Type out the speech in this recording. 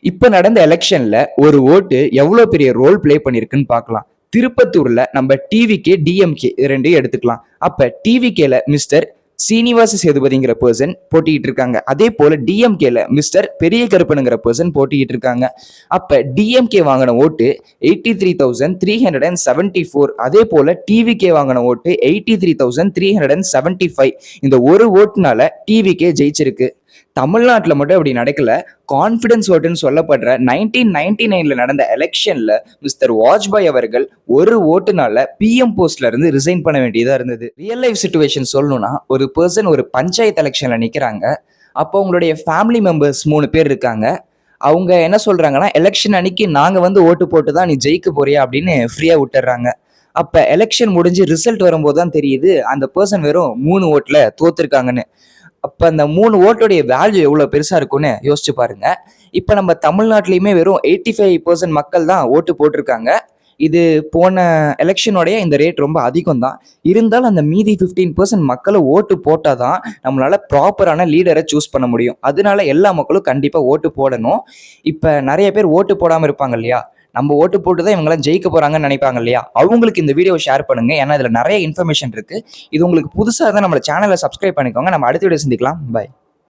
இப்ப நடந்த எலெக்ஷன்ல ஒரு ஓட்டு எவ்வளவு பெரிய ரோல் பிளே பண்ணிருக்குன்னு பார்க்கலாம். திருப்பத்தூர்ல நம்ம டிவிகே டிஎம்கே ரெண்டையும் எடுத்துக்கலாம். அப்ப டிவிகேல மிஸ்டர் சீனிவாச சேதுபதிங்கிற பர்சன் போட்டிக்கிட்டு இருக்காங்க. அதே போல டிஎம்கேல மிஸ்டர் பெரிய கருப்பனுங்கிற பர்சன் போட்டிக்கிட்டு இருக்காங்க. அப்ப டிஎம்கே வாங்கின ஓட்டு 83,374. அதே போல டிவிகே வாங்கின ஓட்டு 83,375. இந்த ஒரு ஓட்டுனால டிவிகே ஜெயிச்சிருக்கு. தமிழ்நாட்டில் மட்டும் அப்படி நடக்கல. கான்பிடன்ஸ் ஓட்டுன்னு சொல்லப்படுற 1999 நடந்த எலெக்ஷன்ல மிஸ்டர் வாஜ்பாய் அவர்கள் ஒரு ஓட்டுனால பிஎம் போஸ்ட்ல இருந்து ரிசைன் பண்ண வேண்டியதா இருந்தது. ரியல் லைஃப் சிச்சுவேஷன் சொல்லணும்னா, ஒரு பர்சன் ஒரு பஞ்சாயத்து எலெக்ஷன்ல நிக்கிறாங்க. அப்போ உங்களுடைய ஃபேமிலி மெம்பர்ஸ் 3 பேர் இருக்காங்க. அவங்க என்ன சொல்றாங்கன்னா, எலெக்ஷன் அன்னைக்கு நாங்க வந்து ஓட்டு போட்டு தான் நீ ஜெயிக்க போறியா அப்படின்னு ஃப்ரீயா விட்டுறாங்க. அப்ப எலெக்ஷன் முடிஞ்சு ரிசல்ட் வரும்போது தான் தெரியுது அந்த பர்சன் வெறும் 3 ஓட்டுல தோத்துருக்காங்கன்னு. அப்ப அந்த 3 ஓட்டுடைய வேல்யூ எவ்வளவு பெருசா இருக்கும்னு யோசிச்சு பாருங்க. இப்ப நம்ம தமிழ்நாட்டிலயுமே வெறும் 85% மக்கள் தான் ஓட்டு போட்டிருக்காங்க. இது போன எலெக்ஷனோடைய இந்த ரேட் ரொம்ப அதிகம் தான். இருந்தாலும் அந்த மீதி 15% மக்களை ஓட்டு போட்டாதான் நம்மளால ப்ராப்பரான லீடரை சூஸ் பண்ண முடியும். அதனால எல்லா மக்களும் கண்டிப்பா ஓட்டு போடணும். இப்ப நிறைய பேர் ஓட்டு போடாம இருப்பாங்க இல்லையா, நம்ம ஓட்டு போட்டு தான் இவங்கெல்லாம் ஜெயிக்க போறாங்கன்னு நினைப்பாங்க இல்லையா, அவங்களுக்கு இந்த வீடியோ ஷேர் பண்ணுங்க. ஏன்னா இதுல நிறைய இன்ஃபர்மேஷன் இருக்கு. இது உங்களுக்கு புதுசா இருந்தா நம்ம சேனலை சப்ஸ்கிரைப் பண்ணிக்கோங்க. நம்ம அடுத்த வீடியோ சந்திக்கலாம். பை.